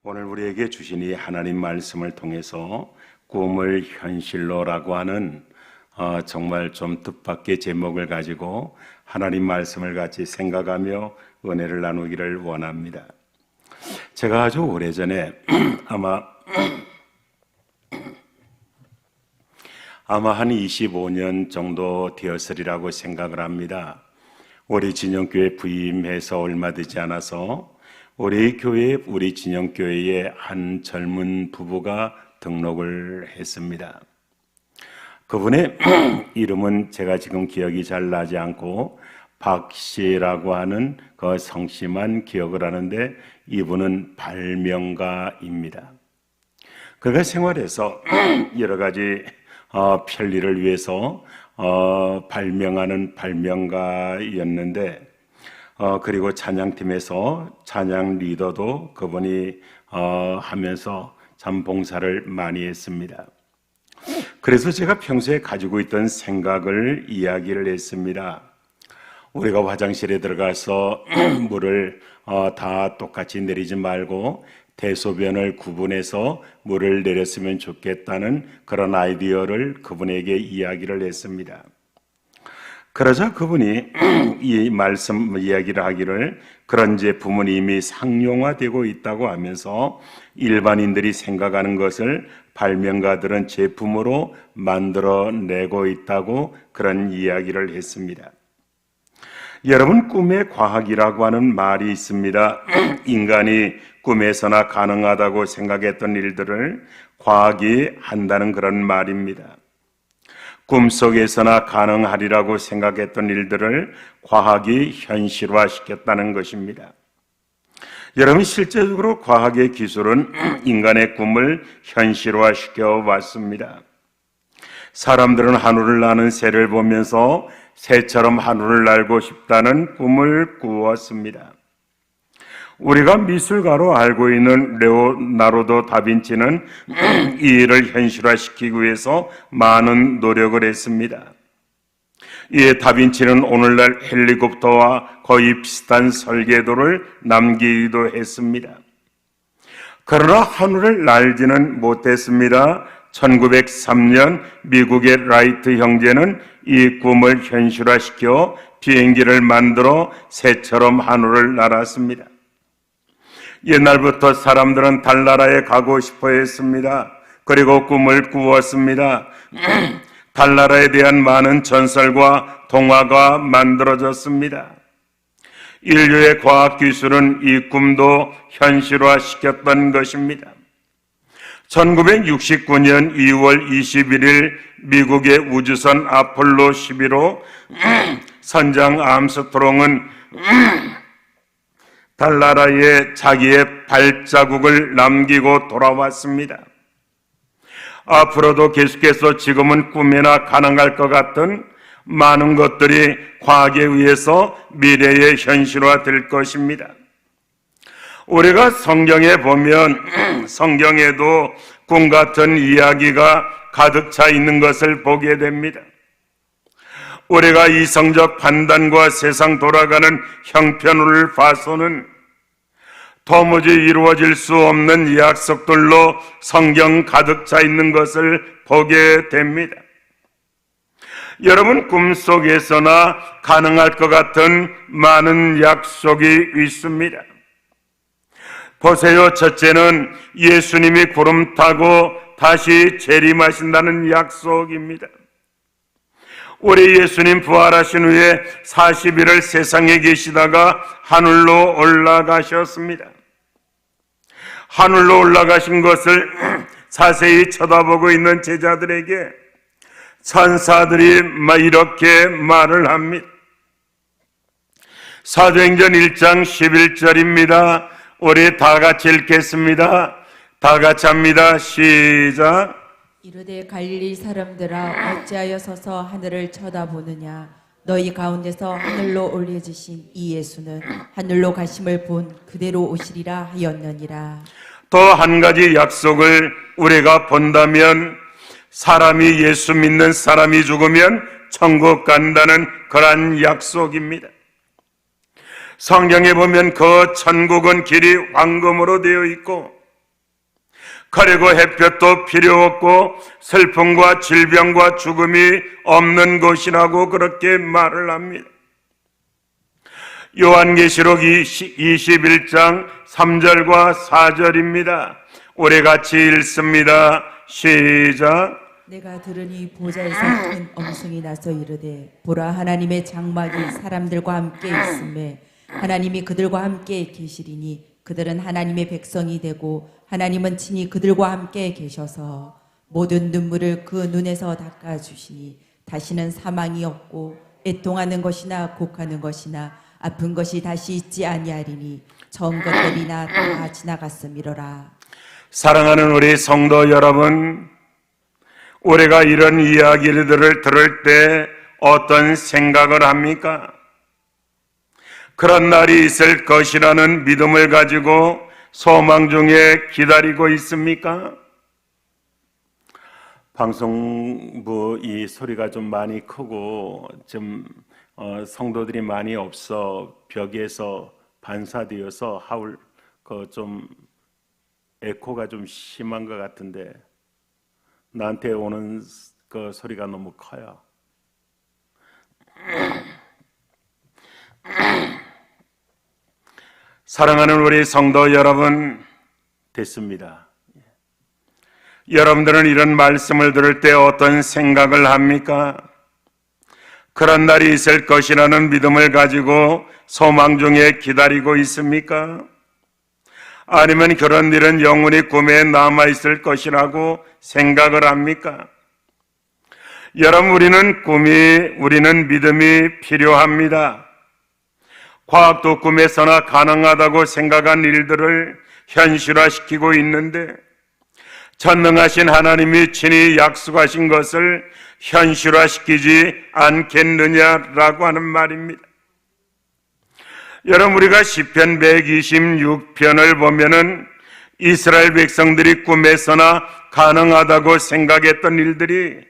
오늘 우리에게 주신 이 하나님 말씀을 통해서 꿈을 현실로라고 하는 정말 좀 뜻밖의 제목을 가지고 하나님 말씀을 같이 생각하며 은혜를 나누기를 원합니다. 제가 아주 오래전에 아마 한 25년 정도 되었으리라고 생각을 합니다. 우리 진영교회 부임해서 얼마 되지 않아서 우리 진영교회에 한 젊은 부부가 등록을 했습니다. 그분의 이름은 제가 지금 기억이 잘 나지 않고 박씨라고 하는 그 성씨만 기억을 하는데 이분은 발명가입니다. 그가 생활에서 여러 가지 편리를 위해서 발명하는 발명가였는데 그리고 찬양팀에서 찬양 리더도 그분이 하면서 참 봉사를 많이 했습니다. 그래서 제가 평소에 가지고 있던 생각을 이야기를 했습니다. 우리가 화장실에 들어가서 물을 다 똑같이 내리지 말고 대소변을 구분해서 물을 내렸으면 좋겠다는 그런 아이디어를 그분에게 이야기를 했습니다. 그러자 그분이 이 말씀 이야기를 하기를 그런 제품은 이미 상용화되고 있다고 하면서 일반인들이 생각하는 것을 발명가들은 제품으로 만들어내고 있다고 그런 이야기를 했습니다. 여러분, 꿈의 과학이라고 하는 말이 있습니다. 인간이 꿈에서나 가능하다고 생각했던 일들을 과학이 한다는 그런 말입니다. 꿈속에서나 가능하리라고 생각했던 일들을 과학이 현실화시켰다는 것입니다. 여러분, 실제적으로 과학의 기술은 인간의 꿈을 현실화시켜 왔습니다. 사람들은 하늘을 나는 새를 보면서 새처럼 하늘을 날고 싶다는 꿈을 꾸었습니다. 우리가 미술가로 알고 있는 레오나르도 다빈치는 이 일을 현실화시키기 위해서 많은 노력을 했습니다. 이에 다빈치는 오늘날 헬리콥터와 거의 비슷한 설계도를 남기기도 했습니다. 그러나 하늘을 날지는 못했습니다. 1903년 미국의 라이트 형제는 이 꿈을 현실화시켜 비행기를 만들어 새처럼 하늘을 날았습니다. 옛날부터 사람들은 달나라에 가고 싶어 했습니다. 그리고 꿈을 꾸었습니다. 달나라에 대한 많은 전설과 동화가 만들어졌습니다. 인류의 과학기술은 이 꿈도 현실화시켰던 것입니다. 1969년 2월 21일 미국의 우주선 아폴로 11호 선장 암스트롱은 달나라에 자기의 발자국을 남기고 돌아왔습니다. 앞으로도 계속해서 지금은 꿈에나 가능할 것 같은 많은 것들이 과학에 의해서 미래의 현실화될 것입니다. 우리가 성경에 보면 성경에도 꿈 같은 이야기가 가득 차 있는 것을 보게 됩니다. 우리가 이성적 판단과 세상 돌아가는 형편을 봐서는 도무지 이루어질 수 없는 약속들로 성경 가득 차 있는 것을 보게 됩니다. 여러분, 꿈속에서나 가능할 것 같은 많은 약속이 있습니다. 보세요. 첫째는 예수님이 구름 타고 다시 재림하신다는 약속입니다. 우리 예수님 부활하신 후에 40일을 세상에 계시다가 하늘로 올라가셨습니다. 하늘로 올라가신 것을 자세히 쳐다보고 있는 제자들에게 천사들이 이렇게 말을 합니다. 사도행전 1장 11절입니다. 우리 다 같이 읽겠습니다. 다 같이 합니다. 시작. 이르되 갈릴리 사람들아 어찌하여 서서 하늘을 쳐다보느냐. 너희 가운데서 하늘로 올려지신 이 예수는 하늘로 가심을 본 그대로 오시리라 하였느니라. 또 한 가지 약속을 우리가 본다면 사람이 예수 믿는 사람이 죽으면 천국 간다는 그러한 약속입니다. 성경에 보면 그 천국은 길이 황금으로 되어 있고 그리고 햇볕도 필요 없고 슬픔과 질병과 죽음이 없는 곳이라고 그렇게 말을 합니다. 요한계시록 21장 3절과 4절입니다. 우리 같이 읽습니다. 시작. 내가 들으니 보좌에서 큰 엄성이 나서 이르되 보라 하나님의 장막이 사람들과 함께 있음에 하나님이 그들과 함께 계시리니 그들은 하나님의 백성이 되고 하나님은 친히 그들과 함께 계셔서 모든 눈물을 그 눈에서 닦아주시니 다시는 사망이 없고 애통하는 것이나 곡하는 것이나 아픈 것이 다시 있지 아니하리니 처음 것들이나 다 지나갔음이로라. 사랑하는 우리 성도 여러분, 우리가 이런 이야기들을 들을 때 어떤 생각을 합니까? 그런 날이 있을 것이라는 믿음을 가지고 소망 중에 기다리고 있습니까? 방송부 이 소리가 좀 많이 크고 좀 성도들이 많이 없어 벽에서 반사되어서 좀 에코가 좀 심한 것 같은데 나한테 오는 그 소리가 너무 커요. 사랑하는 우리 성도 여러분, 됐습니다. 여러분들은 이런 말씀을 들을 때 어떤 생각을 합니까? 그런 날이 있을 것이라는 믿음을 가지고 소망 중에 기다리고 있습니까? 아니면 그런 일은 영원히 꿈에 남아있을 것이라고 생각을 합니까? 여러분, 우리는 믿음이 필요합니다. 과학도 꿈에서나 가능하다고 생각한 일들을 현실화시키고 있는데 전능하신 하나님이 친히 약속하신 것을 현실화시키지 않겠느냐라고 하는 말입니다. 여러분, 우리가 시편 126편을 보면은 이스라엘 백성들이 꿈에서나 가능하다고 생각했던 일들이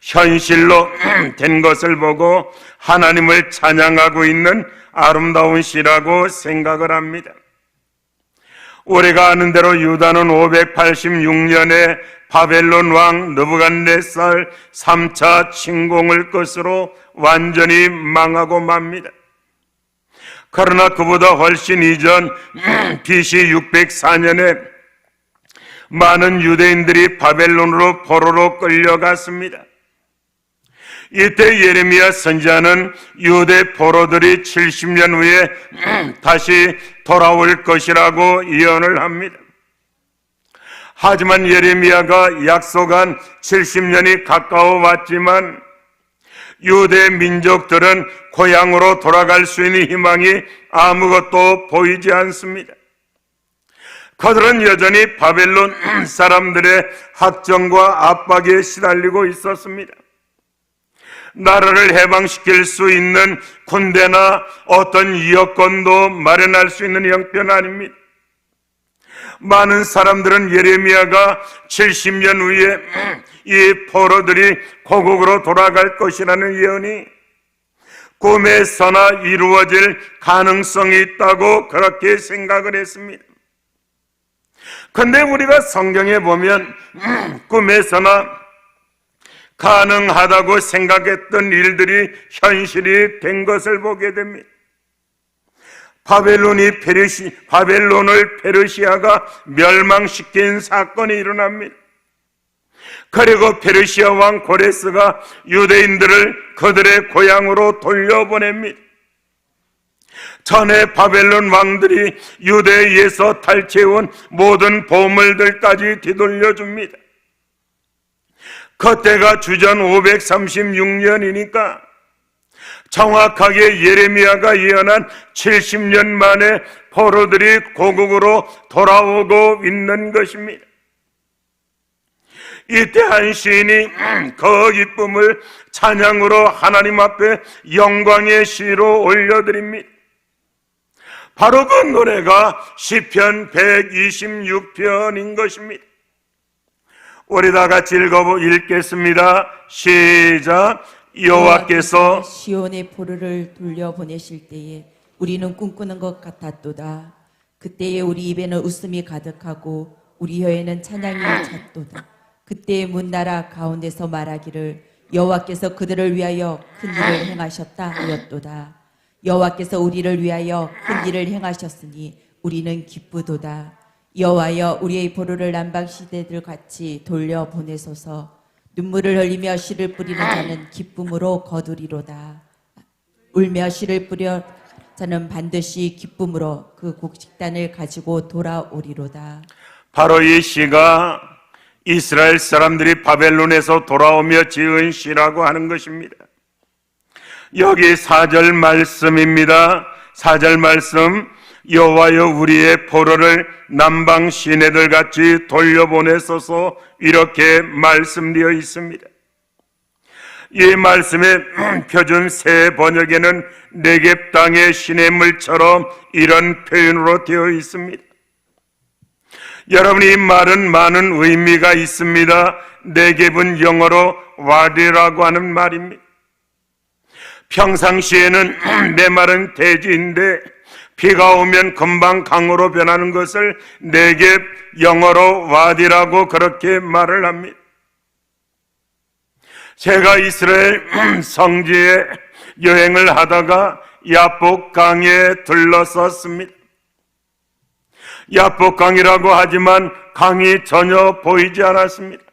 현실로 된 것을 보고 하나님을 찬양하고 있는 아름다운 시라고 생각을 합니다. 우리가 아는 대로 유다는 586년에 바벨론 왕 느부갓네살 3차 침공을 끝으로 완전히 망하고 맙니다. 그러나 그보다 훨씬 이전 BC 604년에 많은 유대인들이 바벨론으로 포로로 끌려갔습니다. 이때 예레미야 선지자는 유대 포로들이 70년 후에 다시 돌아올 것이라고 예언을 합니다. 하지만 예레미야가 약속한 70년이 가까워 왔지만 유대 민족들은 고향으로 돌아갈 수 있는 희망이 아무것도 보이지 않습니다. 그들은 여전히 바벨론 사람들의 학정과 압박에 시달리고 있었습니다. 나라를 해방시킬 수 있는 군대나 어떤 여건도 마련할 수 있는 형편 아닙니다. 많은 사람들은 예레미야가 70년 후에 이 포로들이 고국으로 돌아갈 것이라는 예언이 꿈에서나 이루어질 가능성이 있다고 그렇게 생각을 했습니다. 그런데 우리가 성경에 보면 꿈에서나 가능하다고 생각했던 일들이 현실이 된 것을 보게 됩니다. 바벨론을 페르시아가 멸망시킨 사건이 일어납니다. 그리고 페르시아 왕 고레스가 유대인들을 그들의 고향으로 돌려보냅니다. 전에 바벨론 왕들이 유대에서 탈취해온 모든 보물들까지 뒤돌려줍니다. 그때가 주전 536년이니까 정확하게 예레미야가 예언한 70년 만에 포로들이 고국으로 돌아오고 있는 것입니다. 이때 한 시인이 그 기쁨을 찬양으로 하나님 앞에 영광의 시로 올려드립니다. 바로 그 노래가 시편 126편인 것입니다. 우리 다 같이 읽겠습니다. 시작. 여호와께서 시온의 포로를 돌려보내실 때에 우리는 꿈꾸는 것 같았도다. 그때에 우리 입에는 웃음이 가득하고 우리 혀에는 찬양이 찼도다. 그때 문나라 가운데서 말하기를 여호와께서 그들을 위하여 큰 일을 행하셨다 하였도다. 여호와께서 우리를 위하여 큰 일을 행하셨으니 우리는 기쁘도다. 여호와여 우리의 보루를 남방 시대들 같이 돌려 보내소서. 눈물을 흘리며 씨를 뿌리는 자는 기쁨으로 거두리로다. 울며 씨를 뿌려 자는 반드시 기쁨으로 그 곡식단을 가지고 돌아오리로다. 바로 이 시가 이스라엘 사람들이 바벨론에서 돌아오며 지은 시라고 하는 것입니다. 여기 4절 말씀입니다. 4절 말씀, 여호와여 우리의 포로를 남방 시내들 같이 돌려보내소서, 이렇게 말씀되어 있습니다. 이 말씀의 표준 새 번역에는 네겝 땅의 시냇물처럼 이런 표현으로 되어 있습니다. 여러분, 이 말은 많은 의미가 있습니다. 네겝은 영어로 와디라고 하는 말입니다. 평상시에는 메마른 대지인데 비가 오면 금방 강으로 변하는 것을 네겝, 영어로 와디라고 그렇게 말을 합니다. 제가 이스라엘 성지에 여행을 하다가 야복 강에 들렀었습니다. 야복 강이라고 하지만 강이 전혀 보이지 않았습니다.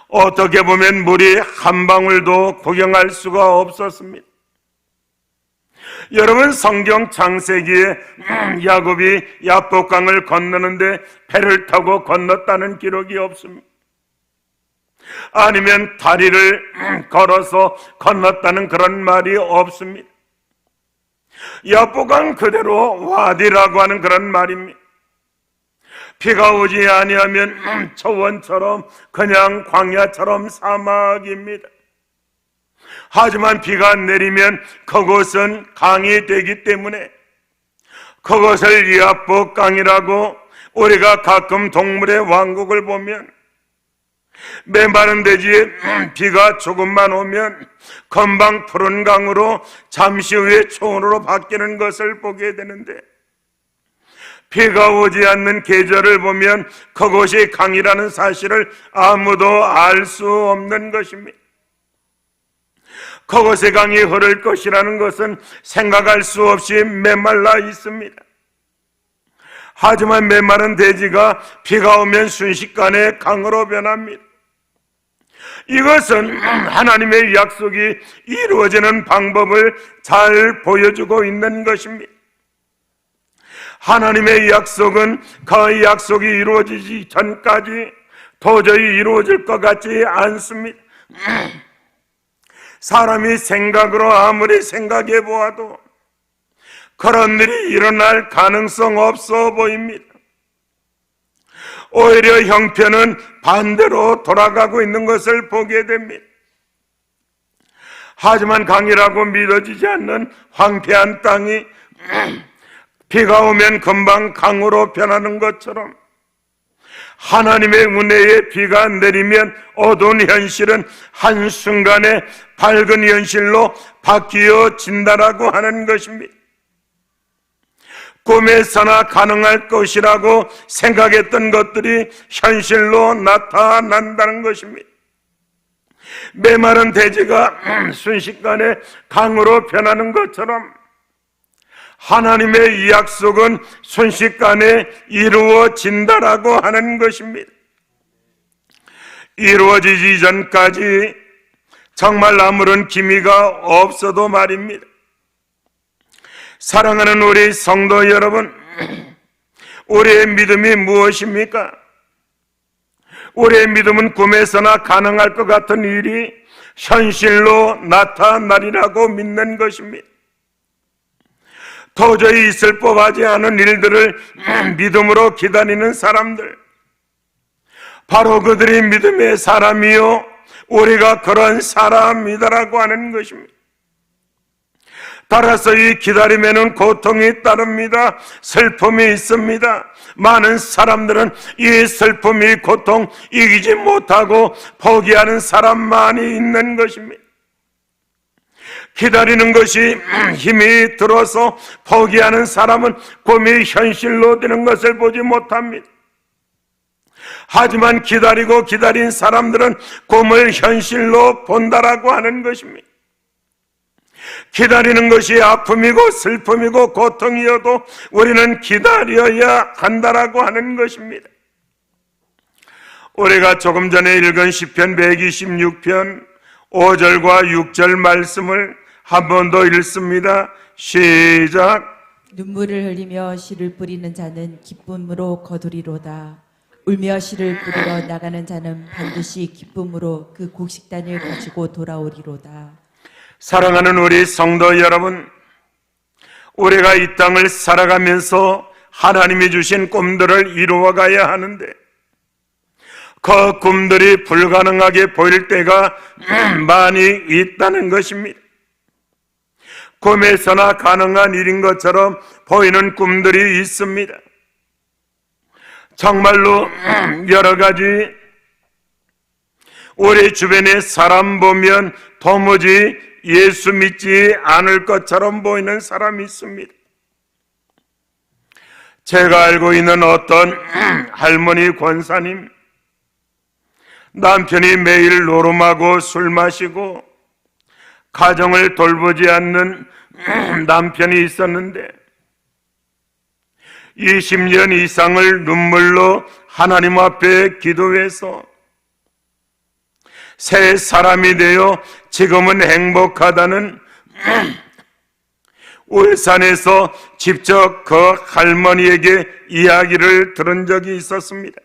어떻게 보면 물이 한 방울도 구경할 수가 없었습니다. 여러분, 성경 창세기에 야곱이 야복강을 건너는데 배를 타고 건넜다는 기록이 없습니다. 아니면 다리를 걸어서 건넜다는 그런 말이 없습니다. 야복강 그대로 와디라고 하는 그런 말입니다. 비가 오지 아니하면 초원처럼 그냥 광야처럼 사막입니다. 하지만 비가 내리면 그곳은 강이 되기 때문에 그것을 야복강이라고, 우리가 가끔 동물의 왕국을 보면 메마른 대지에 비가 조금만 오면 금방 푸른 강으로 잠시 후에 초원으로 바뀌는 것을 보게 되는데, 비가 오지 않는 계절을 보면 그곳이 강이라는 사실을 아무도 알 수 없는 것입니다. 그곳에 강이 흐를 것이라는 것은 생각할 수 없이 메말라 있습니다. 하지만 메마른 대지가 비가 오면 순식간에 강으로 변합니다. 이것은 하나님의 약속이 이루어지는 방법을 잘 보여주고 있는 것입니다. 하나님의 약속은 그 약속이 이루어지기 전까지 도저히 이루어질 것 같지 않습니다. 사람이 생각으로 아무리 생각해 보아도 그런 일이 일어날 가능성 없어 보입니다. 오히려 형편은 반대로 돌아가고 있는 것을 보게 됩니다. 하지만 강이라고 믿어지지 않는 황폐한 땅이 비가 오면 금방 강으로 변하는 것처럼, 하나님의 은혜에 비가 내리면 어두운 현실은 한순간에 밝은 현실로 바뀌어진다라고 하는 것입니다. 꿈에서나 가능할 것이라고 생각했던 것들이 현실로 나타난다는 것입니다. 메마른 대지가 순식간에 강으로 변하는 것처럼 하나님의 약속은 순식간에 이루어진다라고 하는 것입니다. 이루어지기 전까지 정말 아무런 기미가 없어도 말입니다. 사랑하는 우리 성도 여러분, 우리의 믿음이 무엇입니까? 우리의 믿음은 꿈에서나 가능할 것 같은 일이 현실로 나타나리라고 믿는 것입니다. 도저히 있을 법하지 않은 일들을 믿음으로 기다리는 사람들, 바로 그들이 믿음의 사람이요, 우리가 그런 사람이다라고 하는 것입니다. 따라서 이 기다림에는 고통이 따릅니다. 슬픔이 있습니다. 많은 사람들은 이 슬픔이 고통 이기지 못하고 포기하는 사람만이 있는 것입니다. 기다리는 것이 힘이 들어서 포기하는 사람은 꿈이 현실로 되는 것을 보지 못합니다. 하지만 기다리고 기다린 사람들은 꿈을 현실로 본다라고 하는 것입니다. 기다리는 것이 아픔이고 슬픔이고 고통이어도 우리는 기다려야 한다라고 하는 것입니다. 우리가 조금 전에 읽은 시편 126편 5절과 6절 말씀을 한 번 더 읽습니다. 시작. 눈물을 흘리며 씨를 뿌리는 자는 기쁨으로 거두리로다. 울며 씨를 뿌리러 나가는 자는 반드시 기쁨으로 그 곡식단을 가지고 돌아오리로다. 사랑하는 우리 성도 여러분, 우리가 이 땅을 살아가면서 하나님이 주신 꿈들을 이루어가야 하는데 그 꿈들이 불가능하게 보일 때가 많이 있다는 것입니다. 꿈에서나 가능한 일인 것처럼 보이는 꿈들이 있습니다. 정말로 여러 가지 우리 주변에 사람 보면 도무지 예수 믿지 않을 것처럼 보이는 사람이 있습니다. 제가 알고 있는 어떤 할머니 권사님, 남편이 매일 노름하고 술 마시고 가정을 돌보지 않는 남편이 있었는데 20년 이상을 눈물로 하나님 앞에 기도해서 새 사람이 되어 지금은 행복하다는 울산에서 직접 그 할머니에게 이야기를 들은 적이 있었습니다.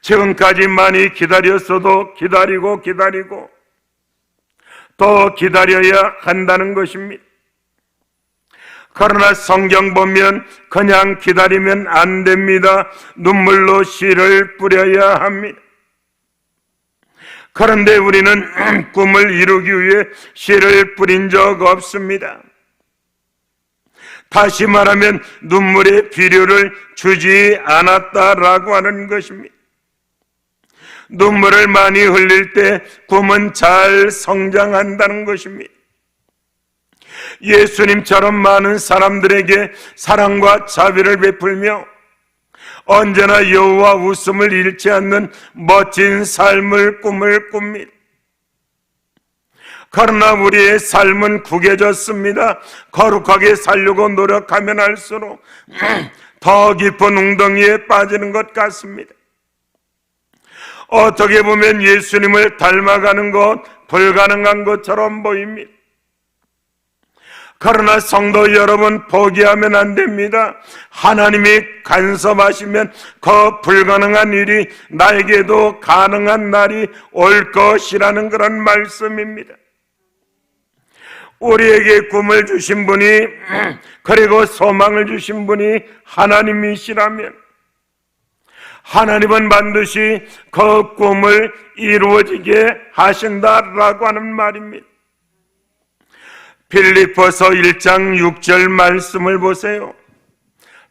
지금까지 많이 기다렸어도 기다리고 또 기다려야 한다는 것입니다. 그러나 성경 보면 그냥 기다리면 안 됩니다. 눈물로 씨를 뿌려야 합니다. 그런데 우리는 꿈을 이루기 위해 씨를 뿌린 적 없습니다. 다시 말하면 눈물의 비료를 주지 않았다라고 하는 것입니다. 눈물을 많이 흘릴 때 꿈은 잘 성장한다는 것입니다. 예수님처럼 많은 사람들에게 사랑과 자비를 베풀며 언제나 여호와 웃음을 잃지 않는 멋진 삶을 꿈을 꿉니다. 그러나 우리의 삶은 구겨졌습니다. 거룩하게 살려고 노력하면 할수록 더 깊은 웅덩이에 빠지는 것 같습니다. 어떻게 보면 예수님을 닮아가는 것 불가능한 것처럼 보입니다. 그러나 성도 여러분, 포기하면 안 됩니다. 하나님이 간섭하시면 그 불가능한 일이 나에게도 가능한 날이 올 것이라는 그런 말씀입니다. 우리에게 꿈을 주신 분이 그리고 소망을 주신 분이 하나님이시라면 하나님은 반드시 그 꿈을 이루어지게 하신다라고 하는 말입니다. 빌립보서 1장 6절 말씀을 보세요.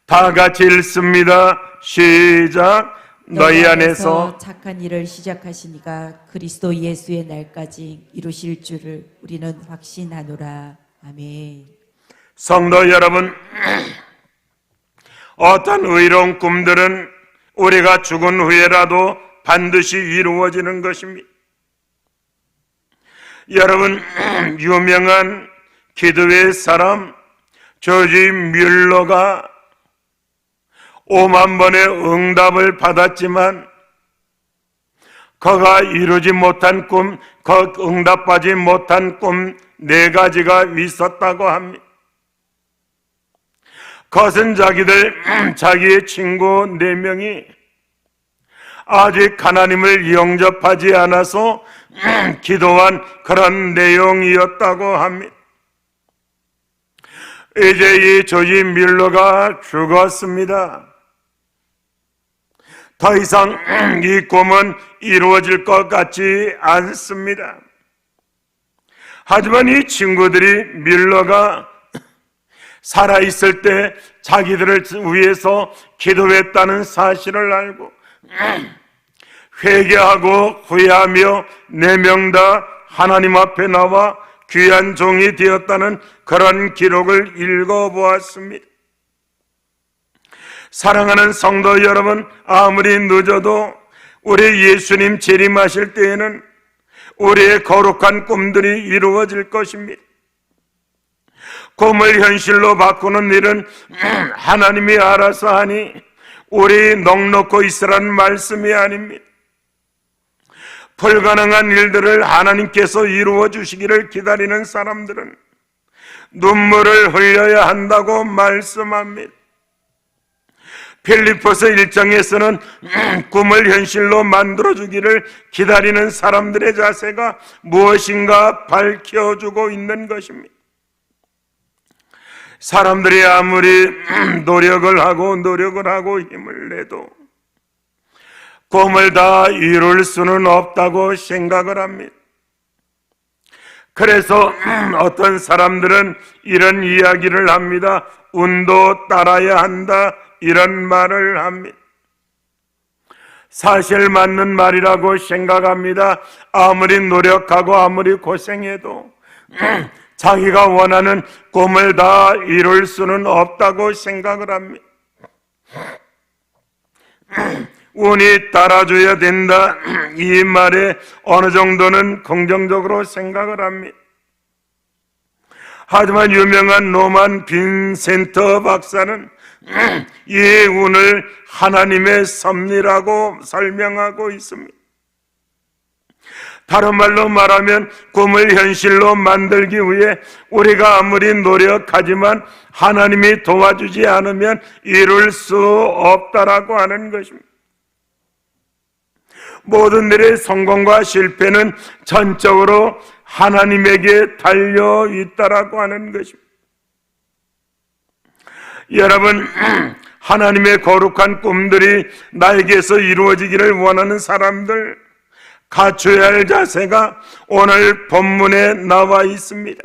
다 같이 읽습니다. 시작. 너희 안에서 착한 일을 시작하시니가 그리스도 예수의 날까지 이루실 줄을 우리는 확신하노라. 아멘. 성도 여러분, 어떤 의로운 꿈들은 우리가 죽은 후에라도 반드시 이루어지는 것입니다. 여러분, 유명한 기도의 사람 조지 뮬러가 5만 번의 응답을 받았지만 그가 이루지 못한 꿈, 그 응답받지 못한 꿈 4가지가 있었다고 합니다. 그것은 자기의 친구 4명이 아직 하나님을 영접하지 않아서 기도한 그런 내용이었다고 합니다. 이제 이 조지 뮬러가 죽었습니다. 더 이상 이 꿈은 이루어질 것 같지 않습니다. 하지만 이 친구들이 뮬러가 살아있을 때 자기들을 위해서 기도했다는 사실을 알고 회개하고 후회하며 4명 다 하나님 앞에 나와 귀한 종이 되었다는 그런 기록을 읽어보았습니다. 사랑하는 성도 여러분, 아무리 늦어도 우리 예수님 재림하실 때에는 우리의 거룩한 꿈들이 이루어질 것입니다. 꿈을 현실로 바꾸는 일은 하나님이 알아서 하니 우리 넉넉고 있으라는 말씀이 아닙니다. 불가능한 일들을 하나님께서 이루어 주시기를 기다리는 사람들은 눈물을 흘려야 한다고 말씀합니다. 빌립보서 1장에서는 꿈을 현실로 만들어주기를 기다리는 사람들의 자세가 무엇인가 밝혀주고 있는 것입니다. 사람들이 아무리 노력을 하고 힘을 내도 꿈을 다 이룰 수는 없다고 생각을 합니다. 그래서 어떤 사람들은 이런 이야기를 합니다. 운도 따라야 한다, 이런 말을 합니다. 사실 맞는 말이라고 생각합니다. 아무리 노력하고 아무리 고생해도 자기가 원하는 꿈을 다 이룰 수는 없다고 생각을 합니다. 운이 따라줘야 된다, 이 말에 어느 정도는 긍정적으로 생각을 합니다. 하지만 유명한 노만 빈센터 박사는 이 운을 하나님의 섭리라고 설명하고 있습니다. 다른 말로 말하면 꿈을 현실로 만들기 위해 우리가 아무리 노력하지만 하나님이 도와주지 않으면 이룰 수 없다라고 하는 것입니다. 모든 일의 성공과 실패는 전적으로 하나님에게 달려 있다라고 하는 것입니다. 여러분, 하나님의 거룩한 꿈들이 나에게서 이루어지기를 원하는 사람들, 갖춰야 할 자세가 오늘 본문에 나와 있습니다.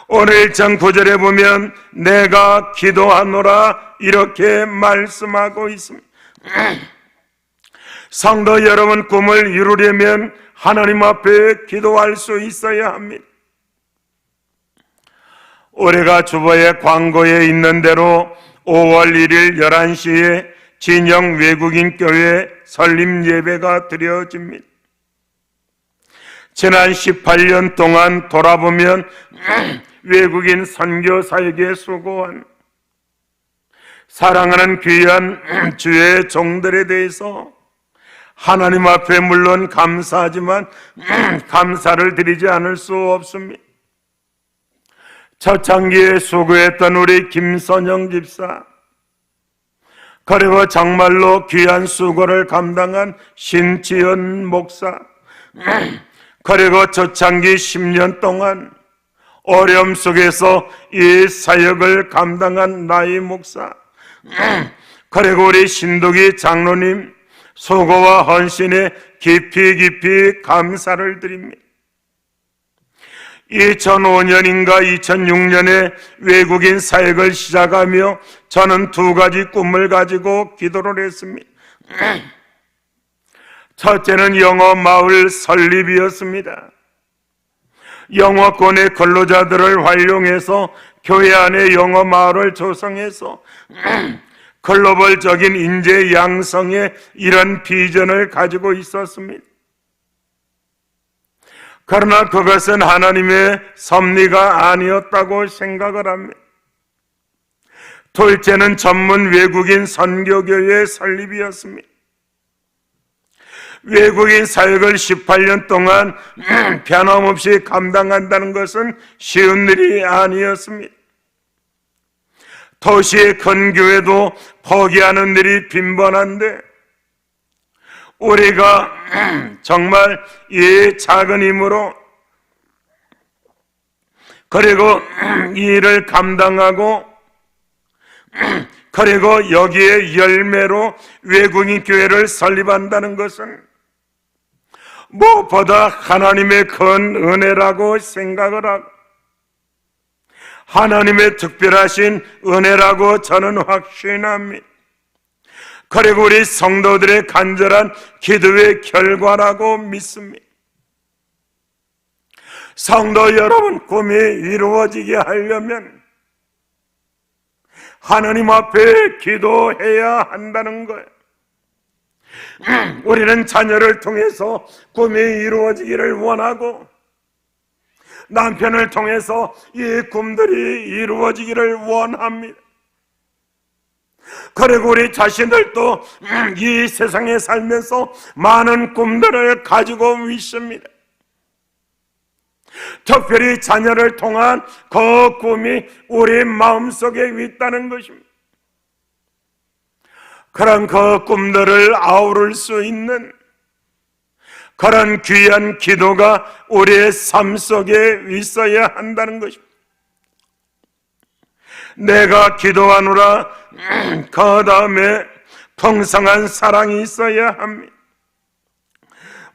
오늘 1장 9절에 보면 내가 기도하노라 이렇게 말씀하고 있습니다. 성도 여러분, 꿈을 이루려면 하나님 앞에 기도할 수 있어야 합니다. 우리가 주보의 광고에 있는 대로 5월 1일 11시에 진영 외국인 교회 설립 예배가 드려집니다. 지난 18년 동안 돌아보면 외국인 선교사에게 수고한 사랑하는 귀한 주의 종들에 대해서 하나님 앞에 물론 감사하지만 감사를 드리지 않을 수 없습니다. 초창기에 수고했던 우리 김선영 집사, 그리고 정말로 귀한 수고를 감당한 신지연 목사, 그리고 초창기 10년 동안 어려움 속에서 이 사역을 감당한 나이 목사, 그리고 우리 신동기 장로님 수고와 헌신에 깊이 감사를 드립니다. 2005년인가 2006년에 외국인 사역을 시작하며 저는 두 가지 꿈을 가지고 기도를 했습니다. 첫째는 영어 마을 설립이었습니다. 영어권의 근로자들을 활용해서 교회 안에 영어 마을을 조성해서 글로벌적인 인재 양성에 이런 비전을 가지고 있었습니다. 그러나 그것은 하나님의 섭리가 아니었다고 생각을 합니다. 둘째는 전문 외국인 선교교회 설립이었습니다. 외국인 사역을 18년 동안 변함없이 감당한다는 것은 쉬운 일이 아니었습니다. 도시의 큰 교회도 포기하는 일이 빈번한데 우리가 정말 이 작은 힘으로 그리고 이 일을 감당하고 그리고 여기에 열매로 외국인 교회를 설립한다는 것은 무엇보다 하나님의 큰 은혜라고 생각을 하고 하나님의 특별하신 은혜라고 저는 확신합니다. 그리고 우리 성도들의 간절한 기도의 결과라고 믿습니다. 성도 여러분, 꿈이 이루어지게 하려면 하나님 앞에 기도해야 한다는 거예요. 우리는 자녀를 통해서 꿈이 이루어지기를 원하고 남편을 통해서 이 꿈들이 이루어지기를 원합니다. 그리고 우리 자신들도 이 세상에 살면서 많은 꿈들을 가지고 있습니다. 특별히 자녀를 통한 그 꿈이 우리 마음속에 있다는 것입니다. 그런 그 꿈들을 아우를 수 있는 그런 귀한 기도가 우리의 삶 속에 있어야 한다는 것입니다. 내가 기도하노라, 그 다음에 풍성한 사랑이 있어야 합니다.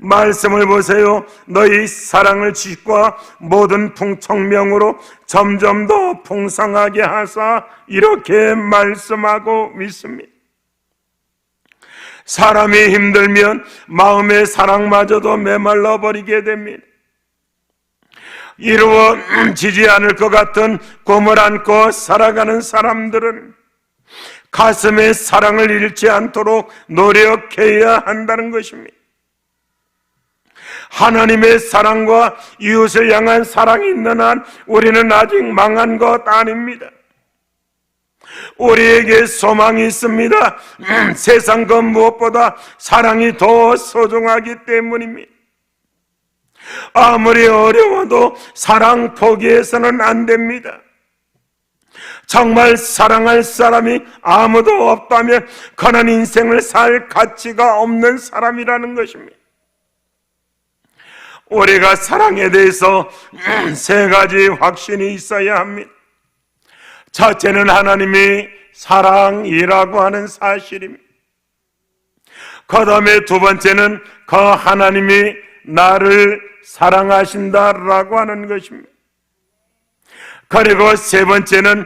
말씀을 보세요. 너희 사랑을 지식과 모든 풍성명으로 점점 더 풍성하게 하사, 이렇게 말씀하고 있습니다. 사람이 힘들면 마음의 사랑마저도 메말라 버리게 됩니다. 이루어지지 않을 것 같은 꿈을 안고 살아가는 사람들은 가슴에 사랑을 잃지 않도록 노력해야 한다는 것입니다. 하나님의 사랑과 이웃을 향한 사랑이 있는 한 우리는 아직 망한 것 아닙니다. 우리에게 소망이 있습니다. 세상 것 무엇보다 사랑이 더 소중하기 때문입니다. 아무리 어려워도 사랑 포기해서는 안 됩니다. 정말 사랑할 사람이 아무도 없다면 그는 인생을 살 가치가 없는 사람이라는 것입니다. 우리가 사랑에 대해서 세 가지 확신이 있어야 합니다. 첫째는 하나님이 사랑이라고 하는 사실입니다. 그 다음에 두 번째는 그 하나님이 나를 사랑하신다라고 하는 것입니다. 그리고 세 번째는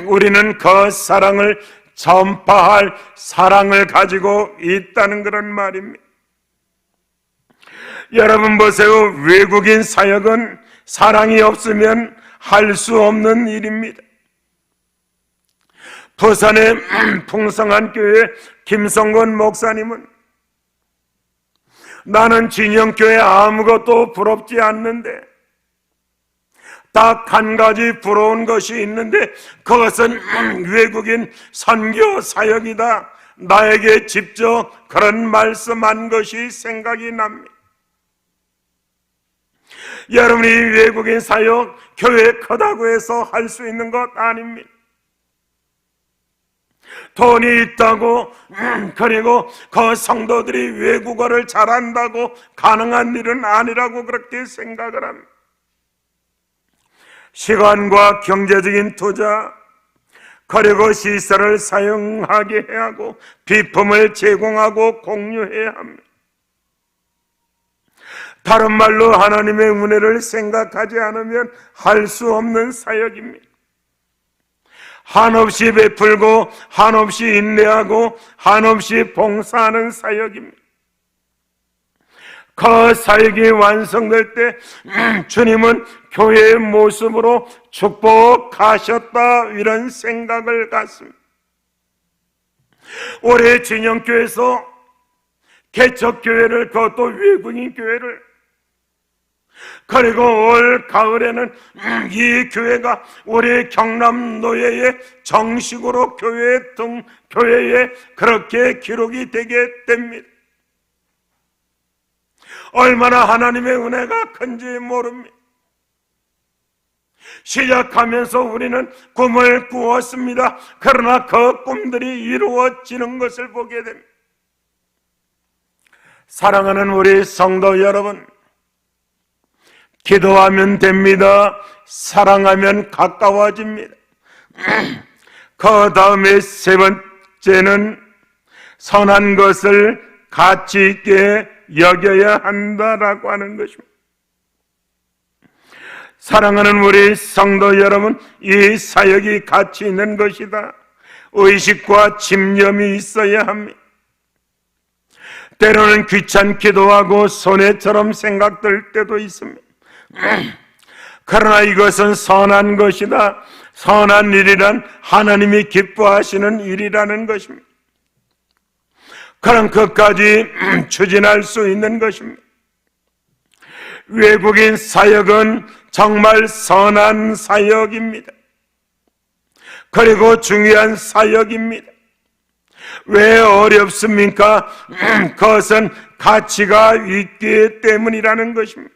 우리는 그 사랑을 전파할 사랑을 가지고 있다는 그런 말입니다. 여러분 보세요. 외국인 사역은 사랑이 없으면 할 수 없는 일입니다. 부산의 풍성한 교회 김성건 목사님은 나는 진영교회 아무것도 부럽지 않는데 딱 한 가지 부러운 것이 있는데 그것은 외국인 선교 사역이다. 나에게 직접 그런 말씀한 것이 생각이 납니다. 여러분이 외국인 사역 교회 크다고 해서 할 수 있는 것 아닙니다. 돈이 있다고 그리고 그 성도들이 외국어를 잘한다고 가능한 일은 아니라고 그렇게 생각을 합니다. 시간과 경제적인 투자 그리고 시설을 사용하게 해야 하고 비품을 제공하고 공유해야 합니다. 다른 말로 하나님의 은혜를 생각하지 않으면 할 수 없는 사역입니다. 한없이 베풀고 한없이 인내하고 한없이 봉사하는 사역입니다. 그 사역이 완성될 때 주님은 교회의 모습으로 축복하셨다, 이런 생각을 갖습니다. 올해 진영교회에서 개척교회를, 그것도 외국인 교회를, 그리고 올 가을에는 이 교회가 우리 경남노예에 정식으로 교회에 그렇게 기록이 되게 됩니다. 얼마나 하나님의 은혜가 큰지 모릅니다. 시작하면서 우리는 꿈을 꾸었습니다. 그러나 그 꿈들이 이루어지는 것을 보게 됩니다. 사랑하는 우리 성도 여러분, 기도하면 됩니다. 사랑하면 가까워집니다. 그 다음에 세 번째는 선한 것을 가치 있게 여겨야 한다라고 하는 것입니다. 사랑하는 우리 성도 여러분, 이 사역이 가치 있는 것이다. 의식과 집념이 있어야 합니다. 때로는 귀찮기도 하고 손해처럼 생각될 때도 있습니다. 그러나 이것은 선한 것이다. 선한 일이란 하나님이 기뻐하시는 일이라는 것입니다. 그럼 끝까지 추진할 수 있는 것입니다. 외국인 사역은 정말 선한 사역입니다. 그리고 중요한 사역입니다. 왜 어렵습니까? 그것은 가치가 있기 때문이라는 것입니다.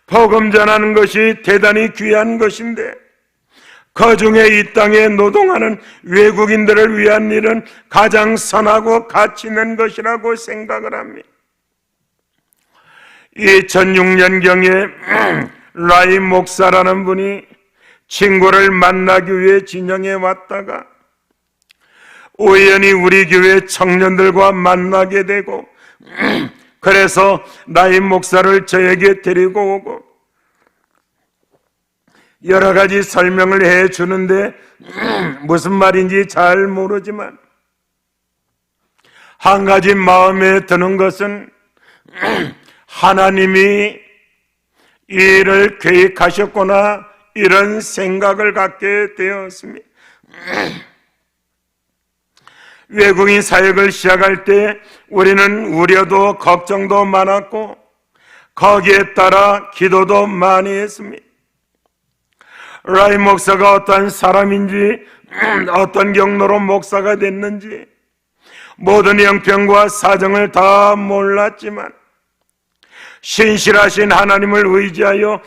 복음 전하는 것이 대단히 귀한 것인데 그 중에 이 땅에 노동하는 외국인들을 위한 일은 가장 선하고 가치 있는 것이라고 생각을 합니다. 2006년경에 라이 목사라는 분이 친구를 만나기 위해 진영에 왔다가 우연히 우리 교회 청년들과 만나게 되고 그래서 라이 목사를 저에게 데리고 오고 여러 가지 설명을 해 주는데 무슨 말인지 잘 모르지만 한 가지 마음에 드는 것은 하나님이 이 일을 계획하셨구나 이런 생각을 갖게 되었습니다. 외국인 사역을 시작할 때 우리는 우려도 걱정도 많았고 거기에 따라 기도도 많이 했습니다. 라이 목사가 어떤 사람인지 어떤 경로로 목사가 됐는지 모든 형편과 사정을 다 몰랐지만 신실하신 하나님을 의지하여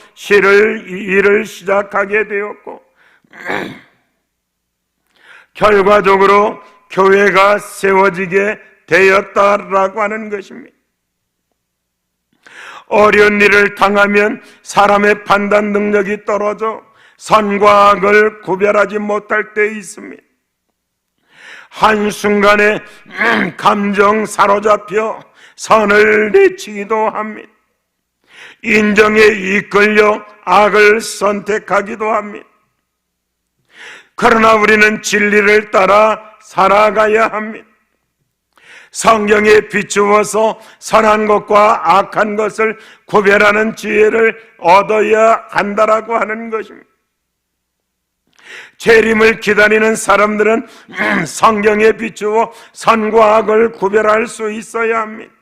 일을 시작하게 되었고 결과적으로 교회가 세워지게 되었다라고 하는 것입니다. 어려운 일을 당하면 사람의 판단 능력이 떨어져 선과 악을 구별하지 못할 때 있습니다. 한순간에 감정 사로잡혀 선을 내치기도 합니다. 인정에 이끌려 악을 선택하기도 합니다. 그러나 우리는 진리를 따라 살아가야 합니다. 성경에 비추어서 선한 것과 악한 것을 구별하는 지혜를 얻어야 한다라고 하는 것입니다. 재림을 기다리는 사람들은 성경에 비추어 선과 악을 구별할 수 있어야 합니다.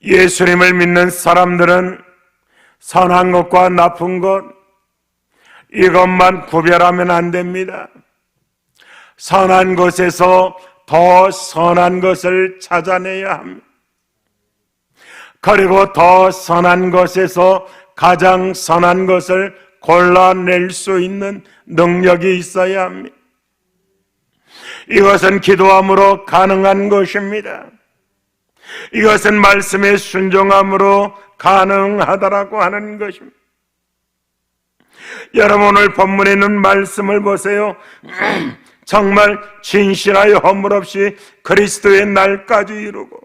예수님을 믿는 사람들은 선한 것과 나쁜 것 이것만 구별하면 안 됩니다. 선한 것에서 더 선한 것을 찾아내야 합니다. 그리고 더 선한 것에서 가장 선한 것을 골라낼 수 있는 능력이 있어야 합니다. 이것은 기도함으로 가능한 것입니다. 이것은 말씀에 순종함으로 가능하다라고 하는 것입니다. 여러분 오늘 본문에 있는 말씀을 보세요. 정말 진실하여 허물없이 그리스도의 날까지 이루고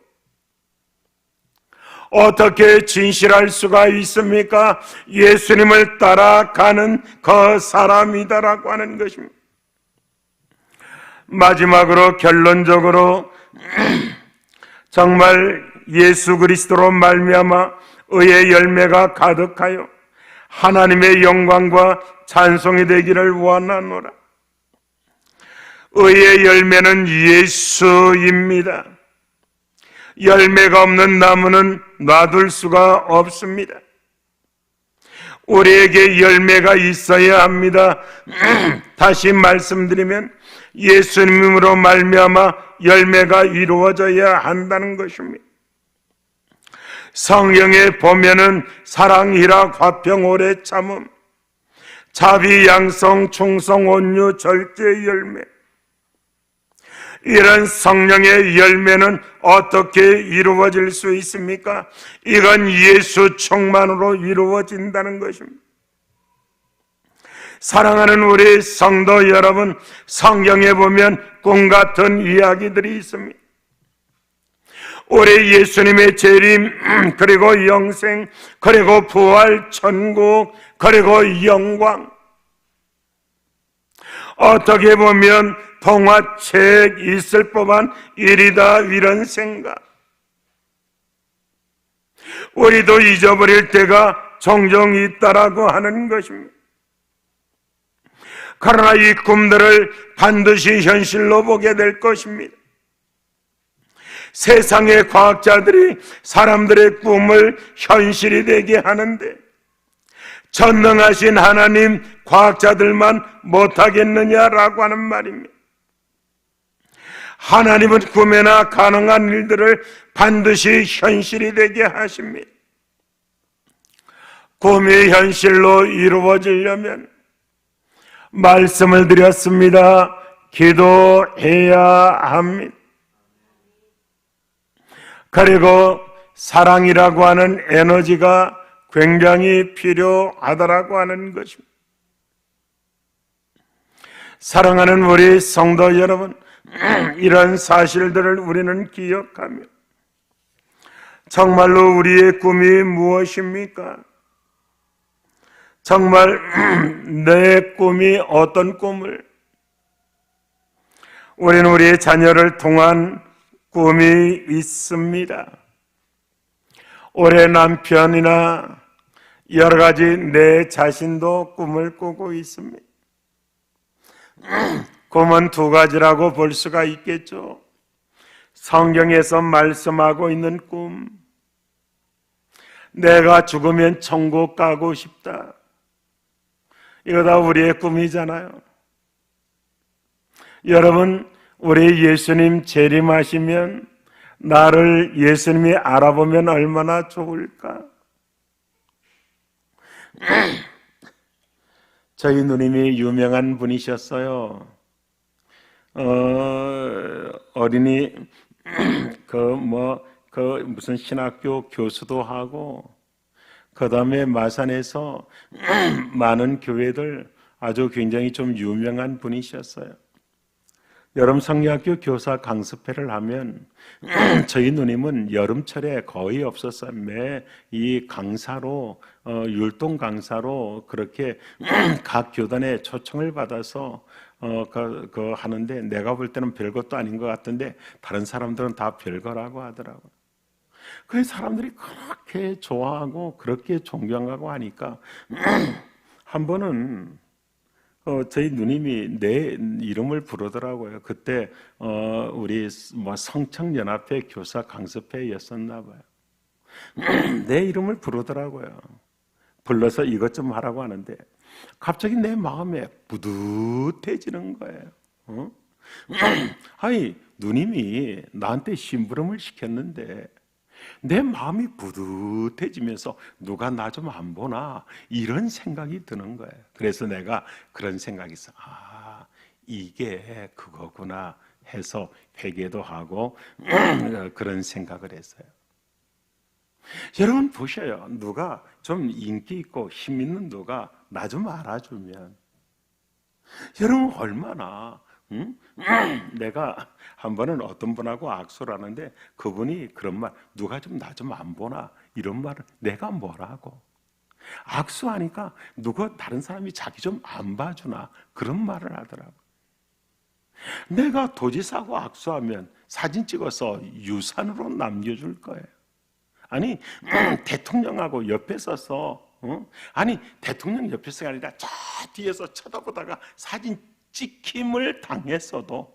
어떻게 진실할 수가 있습니까? 예수님을 따라가는 그 사람이다라고 하는 것입니다. 마지막으로 결론적으로 정말 예수 그리스도로 말미암아 의의 열매가 가득하여 하나님의 영광과 찬송이 되기를 원하노라. 의의 열매는 예수입니다. 열매가 없는 나무는 놔둘 수가 없습니다. 우리에게 열매가 있어야 합니다. 다시 말씀드리면 예수님으로 말미암아 열매가 이루어져야 한다는 것입니다. 성경에 보면은 사랑, 희락, 화평, 오래 참음, 자비, 양성, 충성, 온유, 절제의 열매, 이런 성령의 열매는 어떻게 이루어질 수 있습니까? 이건 예수 충만으로 이루어진다는 것입니다. 사랑하는 우리 성도 여러분, 성경에 보면 꿈 같은 이야기들이 있습니다. 우리 예수님의 재림, 그리고 영생, 그리고 부활, 천국, 그리고 영광. 어떻게 보면 동화책 있을 법한 일이다 이런 생각. 우리도 잊어버릴 때가 종종 있다라고 하는 것입니다. 그러나 이 꿈들을 반드시 현실로 보게 될 것입니다. 세상의 과학자들이 사람들의 꿈을 현실이 되게 하는데 전능하신 하나님 과학자들만 못하겠느냐라고 하는 말입니다. 하나님은 꿈에나 가능한 일들을 반드시 현실이 되게 하십니다. 꿈이 현실로 이루어지려면 말씀을 드렸습니다. 기도해야 합니다. 그리고 사랑이라고 하는 에너지가 굉장히 필요하다라고 하는 것입니다. 사랑하는 우리 성도 여러분, 이런 사실들을 우리는 기억하며 정말로 우리의 꿈이 무엇입니까? 정말 내 꿈이 어떤 꿈을, 우리는 우리의 자녀를 통한 꿈이 있습니다. 올해 남편이나 여러 가지 내 자신도 꿈을 꾸고 있습니다. 꿈은 두 가지라고 볼 수가 있겠죠. 성경에서 말씀하고 있는 꿈, 내가 죽으면 천국 가고 싶다, 이거 다 우리의 꿈이잖아요. 여러분, 우리 예수님 재림하시면 나를 예수님이 알아보면 얼마나 좋을까? 저희 누님이 유명한 분이셨어요. 어린이 무슨 신학교 교수도 하고, 그 다음에 마산에서 많은 교회들 아주 굉장히 좀 유명한 분이셨어요. 여름 성리학교 교사 강습회를 하면 저희 누님은 여름철에 거의 없었어요. 매 이 강사로 율동 강사로 그렇게 각 교단에 초청을 받아서 하는데, 내가 볼 때는 별것도 아닌 것 같은데 다른 사람들은 다 별거라고 하더라고요. 그 사람들이 그렇게 좋아하고 그렇게 존경하고 하니까 한 번은 저희 누님이 내 이름을 부르더라고요. 그때 우리 성청연합회 교사 강습회였었나 봐요. 내 이름을 부르더라고요. 불러서 이것 좀 하라고 하는데 갑자기 내 마음에 뿌듯해지는 거예요. 아니, 누님이 나한테 심부름을 시켰는데 내 마음이 뿌듯해지면서 누가 나 좀 안 보나, 이런 생각이 드는 거예요. 그래서 내가 그런 생각이 있어. 아, 이게 그거구나 해서 회개도 하고 그런 생각을 했어요. 여러분 보셔요. 누가 좀 인기 있고 힘 있는 누가 나 좀 알아주면 여러분 얼마나 내가 한 번은 어떤 분하고 악수를 하는데 그분이 그런 말, 누가 좀 나 좀 안 보나, 이런 말을 내가 뭐라고, 악수하니까 누가 다른 사람이 자기 좀 안 봐주나, 그런 말을 하더라고. 내가 도지사하고 악수하면 사진 찍어서 유산으로 남겨줄 거예요. 아니 대통령하고 옆에 서서 아니 대통령 옆에 서가 아니라 저 뒤에서 쳐다보다가 사진 찍힘을 당했어도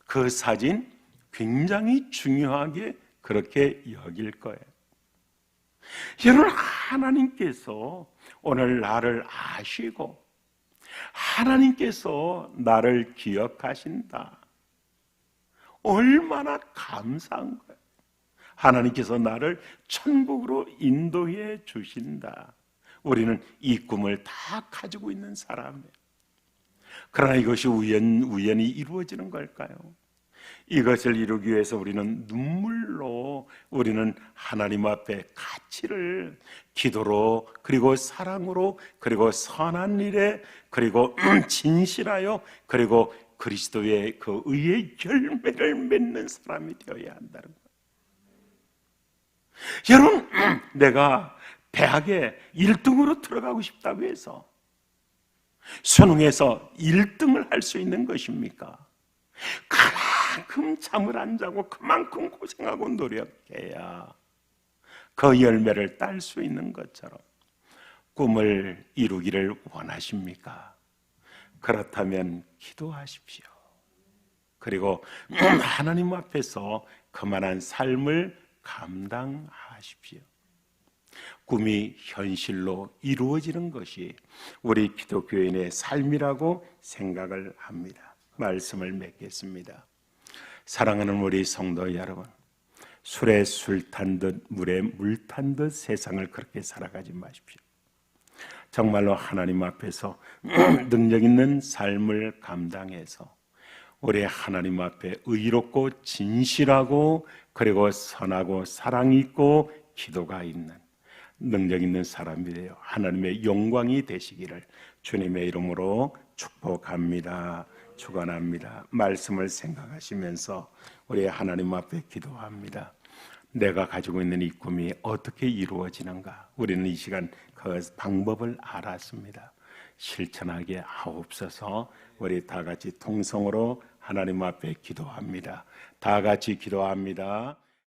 그 사진 굉장히 중요하게 그렇게 여길 거예요. 여러분, 하나님께서 오늘 나를 아시고 하나님께서 나를 기억하신다. 얼마나 감사한 거예요. 하나님께서 나를 천국으로 인도해 주신다. 우리는 이 꿈을 다 가지고 있는 사람이에요. 그러나 이것이 우연히 이루어지는 걸까요? 이것을 이루기 위해서 우리는 눈물로, 우리는 하나님 앞에 가치를 기도로, 그리고 사랑으로, 그리고 선한 일에, 그리고 진실하여, 그리고 그리스도의 그 의의 열매를 맺는 사람이 되어야 한다는 거예요. 여러분, 내가 대학에 1등으로 들어가고 싶다고 해서 수능에서 1등을 할 수 있는 것입니까? 그만큼 잠을 안 자고 그만큼 고생하고 노력해야 그 열매를 딸 수 있는 것처럼 꿈을 이루기를 원하십니까? 그렇다면 기도하십시오. 그리고 하나님 앞에서 그만한 삶을 감당하십시오. 꿈이 현실로 이루어지는 것이 우리 기독교인의 삶이라고 생각을 합니다. 말씀을 맺겠습니다. 사랑하는 우리 성도 여러분, 술에 술 탄 듯 물에 물 탄 듯 세상을 그렇게 살아가지 마십시오. 정말로 하나님 앞에서 능력 있는 삶을 감당해서 우리 하나님 앞에 의롭고 진실하고 그리고 선하고 사랑 있고 기도가 있는 능력 있는 사람이 되어 하나님의 영광이 되시기를 주님의 이름으로 축복합니다. 축원합니다. 말씀을 생각하시면서 우리 하나님 앞에 기도합니다. 내가 가지고 있는 이 꿈이 어떻게 이루어지는가? 우리는 이 시간 그 방법을 알았습니다. 실천하게 하옵소서. 우리 다 같이 통성으로 하나님 앞에 기도합니다. 다 같이 기도합니다.